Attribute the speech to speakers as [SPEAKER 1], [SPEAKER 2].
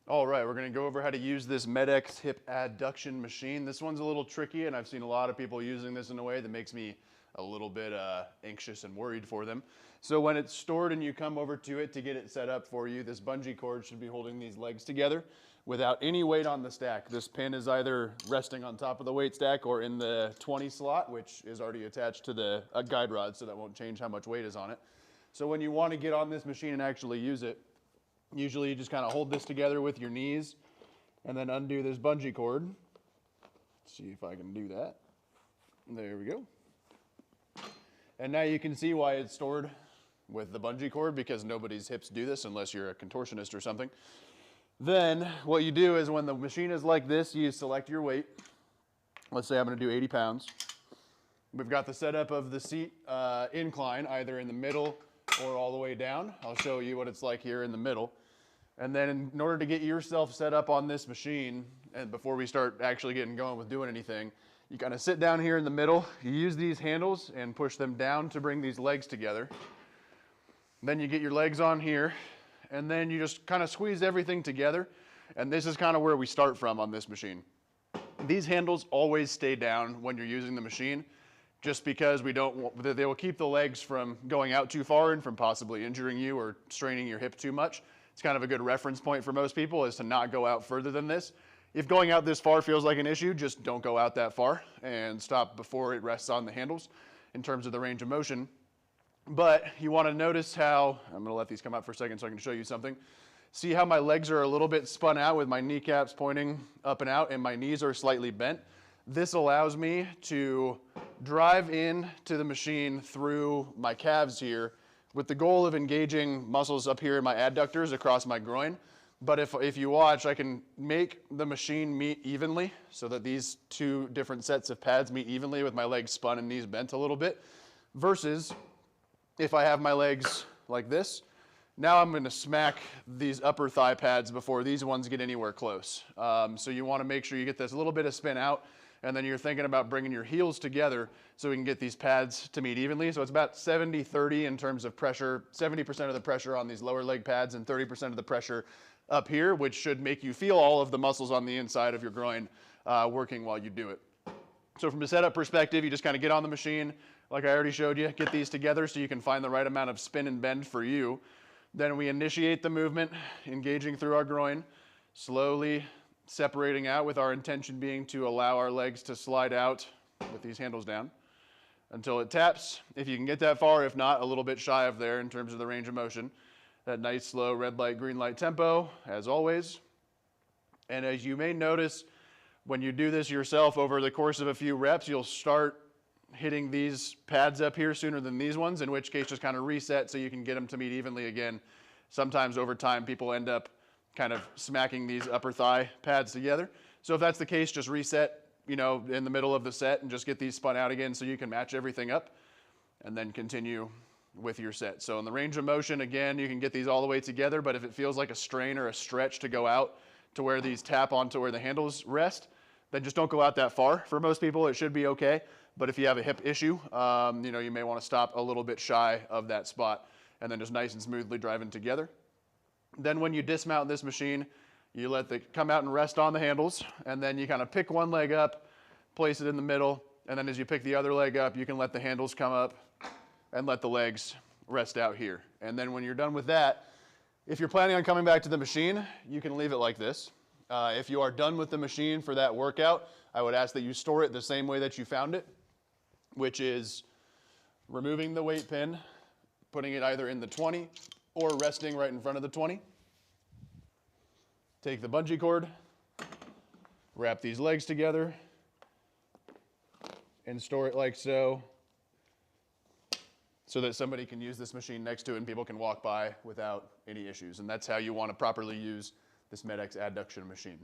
[SPEAKER 1] All right, we're going to go over how to use this Medx Hip Adduction machine. This one's a little tricky, and I've seen a lot of people using this in a way that makes me a little bit anxious and worried for them. So when it's stored and you come over to it to get it set up for you, this bungee cord should be holding these legs together without any weight on the stack. This pin is either resting on top of the weight stack or in the 20 slot, which is already attached to the guide rod, so that won't change how much weight is on it. So when you want to get on this machine and actually use it, usually you just kind of hold this together with your knees and then undo this bungee cord. Let's see if I can do that. There we go. And now you can see why it's stored with the bungee cord, because nobody's hips do this unless you're a contortionist or something. Then what you do is when the machine is like this, you select your weight. Let's say I'm going to do 80 pounds. We've got the setup of the seat incline, either in the middle or all the way down. I'll show you what it's like here in the middle. And then in order to get yourself set up on this machine, and before we start actually getting going with doing anything, you kind of sit down here in the middle, you use these handles and push them down to bring these legs together. Then you get your legs on here, and then you just kind of squeeze everything together. And this is kind of where we start from on this machine. These handles always stay down when you're using the machine, just because they will keep the legs from going out too far and from possibly injuring you or straining your hip too much. It's kind of a good reference point for most people, is to not go out further than this. If going out this far feels like an issue, just don't go out that far and stop before it rests on the handles in terms of the range of motion. But you want to notice how, I'm going to let these come out for a second so I can show you something. See how my legs are a little bit spun out with my kneecaps pointing up and out and my knees are slightly bent. This allows me to drive in to the machine through my calves here with the goal of engaging muscles up here in my adductors across my groin. But if you watch, I can make the machine meet evenly so that these two different sets of pads meet evenly with my legs spun and knees bent a little bit, versus if I have my legs like this. Now I'm going to smack these upper thigh pads before these ones get anywhere close. So you want to make sure you get this little bit of spin out, and then you're thinking about bringing your heels together so we can get these pads to meet evenly. So it's about 70-30 in terms of pressure, 70% of the pressure on these lower leg pads and 30% of the pressure up here, which should make you feel all of the muscles on the inside of your groin working while you do it. So from a setup perspective, you just kind of get on the machine, like I already showed you, get these together so you can find the right amount of spin and bend for you. Then we initiate the movement, engaging through our groin, slowly separating out, with our intention being to allow our legs to slide out with these handles down until it taps. If you can get that far, if not, a little bit shy of there in terms of the range of motion. That nice slow red light, green light tempo, as always. And as you may notice, when you do this yourself over the course of a few reps, you'll start hitting these pads up here sooner than these ones, in which case just kind of reset so you can get them to meet evenly again. Sometimes over time, people end up kind of smacking these upper thigh pads together. So if that's the case, just reset, in the middle of the set and just get these spun out again so you can match everything up, and then continue with your set. So in the range of motion, again, you can get these all the way together, but if it feels like a strain or a stretch to go out to where these tap onto where the handles rest, then just don't go out that far. For most people, it should be okay. But if you have a hip issue, you may want to stop a little bit shy of that spot and then just nice and smoothly driving together. Then when you dismount this machine, you let it come out and rest on the handles, and then you kind of pick one leg up, place it in the middle, and then as you pick the other leg up, you can let the handles come up and let the legs rest out here. And then when you're done with that, if you're planning on coming back to the machine, you can leave it like this. If you are done with the machine for that workout, I would ask that you store it the same way that you found it, which is removing the weight pin, putting it either in the 20 or resting right in front of the 20. Take the bungee cord, wrap these legs together, and store it like so that somebody can use this machine next to it and people can walk by without any issues. And that's how you want to properly use this Medx adduction machine.